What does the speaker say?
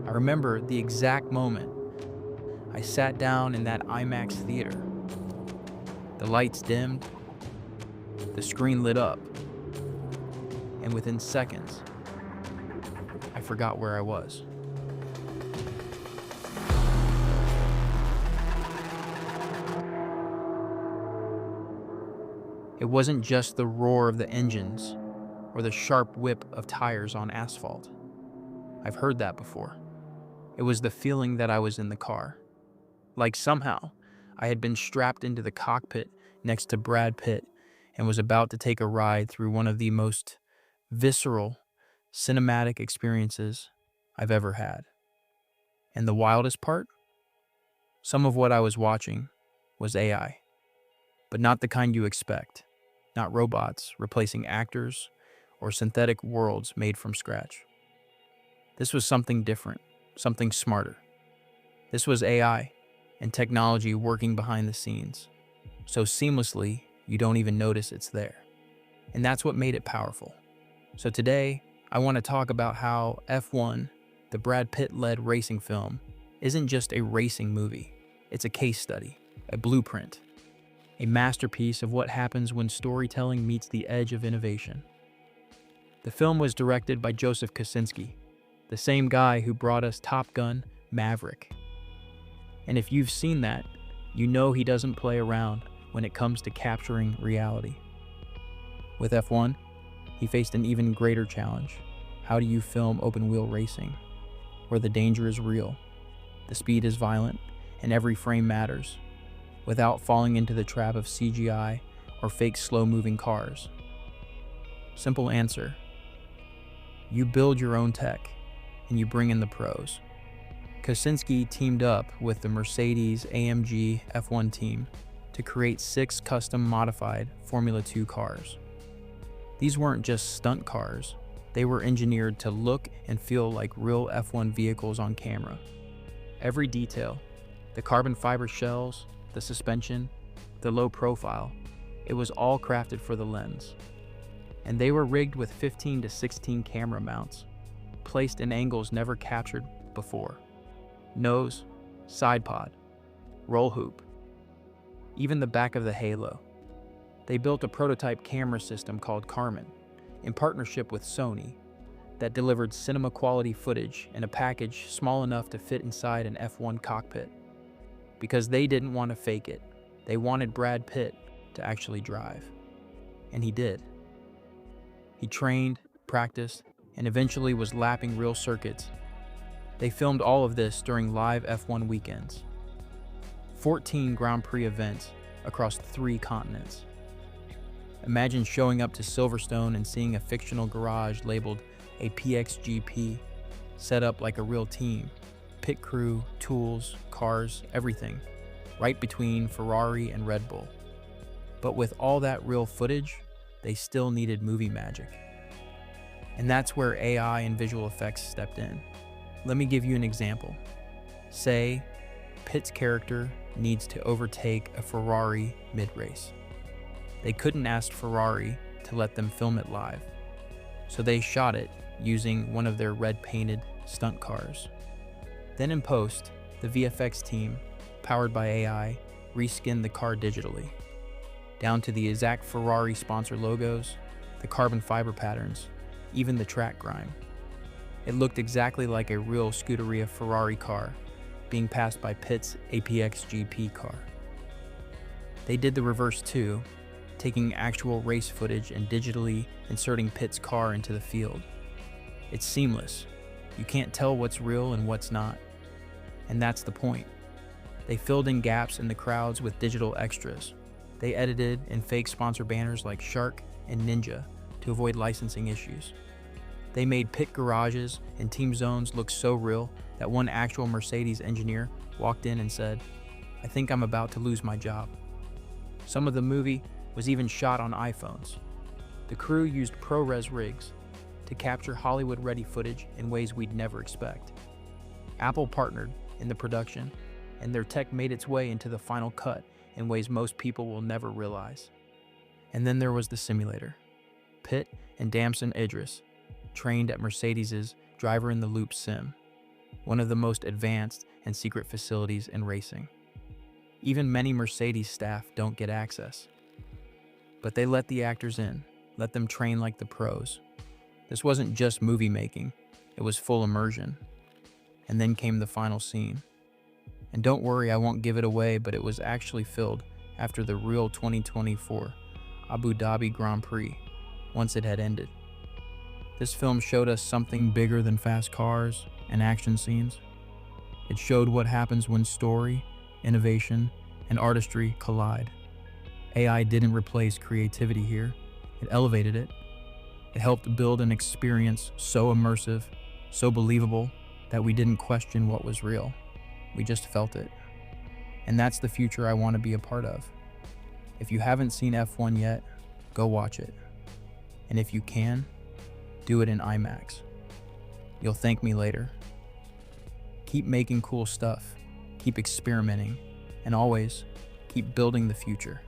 I remember the exact moment I sat down in that IMAX theater. The lights dimmed, the screen lit up, and within seconds, I forgot where I was. It wasn't just the roar of the engines or the sharp whip of tires on asphalt. I've heard that before. It was the feeling that I was in the car. Like somehow, I had been strapped into the cockpit next to Brad Pitt and was about to take a ride through one of the most visceral, cinematic experiences I've ever had. And the wildest part? Some of what I was watching was AI, but not the kind you expect. Not robots replacing actors or synthetic worlds made from scratch. This was something different, something smarter. This was AI and technology working behind the scenes, so seamlessly you don't even notice it's there. And that's what made it powerful. So today, I want to talk about how F1, the Brad Pitt-led racing film, isn't just a racing movie. It's a case study, a blueprint, a masterpiece of what happens when storytelling meets the edge of innovation. The film was directed by Joseph Kosinski, the same guy who brought us Top Gun: Maverick. And if you've seen that, you know he doesn't play around when it comes to capturing reality. With F1, he faced an even greater challenge. How do you film open-wheel racing, where the danger is real, the speed is violent, and every frame matters, without falling into the trap of CGI or fake slow-moving cars? Simple answer: you build your own tech, and you bring in the pros. Kosinski teamed up with the Mercedes-AMG F1 team to create 6 custom-modified Formula 2 cars. These weren't just stunt cars, they were engineered to look and feel like real F1 vehicles on camera. Every detail, the carbon fiber shells, the suspension, the low profile, it was all crafted for the lens. And they were rigged with 15 to 16 camera mounts, placed in angles never captured before. Nose, side pod, roll hoop, even the back of the halo. They built a prototype camera system called Carmen, in partnership with Sony, that delivered cinema-quality footage in a package small enough to fit inside an F1 cockpit. Because they didn't want to fake it. They wanted Brad Pitt to actually drive. And he did. He trained, practiced, and eventually was lapping real circuits. They filmed all of this during live F1 weekends. 14 Grand Prix events across 3 continents. Imagine showing up to Silverstone and seeing a fictional garage labeled a PXGP, set up like a real team. Pit crew, tools, cars, everything, right between Ferrari and Red Bull. But with all that real footage, they still needed movie magic. And that's where AI and visual effects stepped in. Let me give you an example. Say, Pitt's character needs to overtake a Ferrari mid-race. They couldn't ask Ferrari to let them film it live, so they shot it using one of their red-painted stunt cars. Then in post, the VFX team, powered by AI, reskinned the car digitally, down to the exact Ferrari sponsor logos, the carbon fiber patterns, even the track grime. It looked exactly like a real Scuderia Ferrari car being passed by Pitt's APXGP car. They did the reverse too, taking actual race footage and digitally inserting Pitt's car into the field. It's seamless. You can't tell what's real and what's not. And that's the point. They filled in gaps in the crowds with digital extras. They edited in fake sponsor banners like Shark and Ninja to avoid licensing issues. They made pit garages and team zones look so real that one actual Mercedes engineer walked in and said, "I think I'm about to lose my job." Some of the movie was even shot on iPhones. The crew used ProRes rigs to capture Hollywood-ready footage in ways we'd never expect. Apple partnered in the production, and their tech made its way into the final cut in ways most people will never realize. And then there was the simulator. Pitt and Damson Idris trained at Mercedes's Driver in the Loop sim. one of the most advanced and secret facilities in racing. Even many Mercedes staff don't get access. But they let the actors in, let them train like the pros. This wasn't just movie making, it was full immersion. And then came the final scene. And don't worry, I won't give it away, but it was actually filmed after the real 2024 Abu Dhabi Grand Prix, once it had ended. This film showed us something bigger than fast cars and action scenes. It showed what happens when story, innovation, and artistry collide. AI didn't replace creativity here, it elevated it. It helped build an experience so immersive, so believable, that we didn't question what was real. We just felt it. And that's the future I want to be a part of. If you haven't seen F1 yet, go watch it. And if you can, do it in IMAX. You'll thank me later. Keep making cool stuff, keep experimenting, and always keep building the future.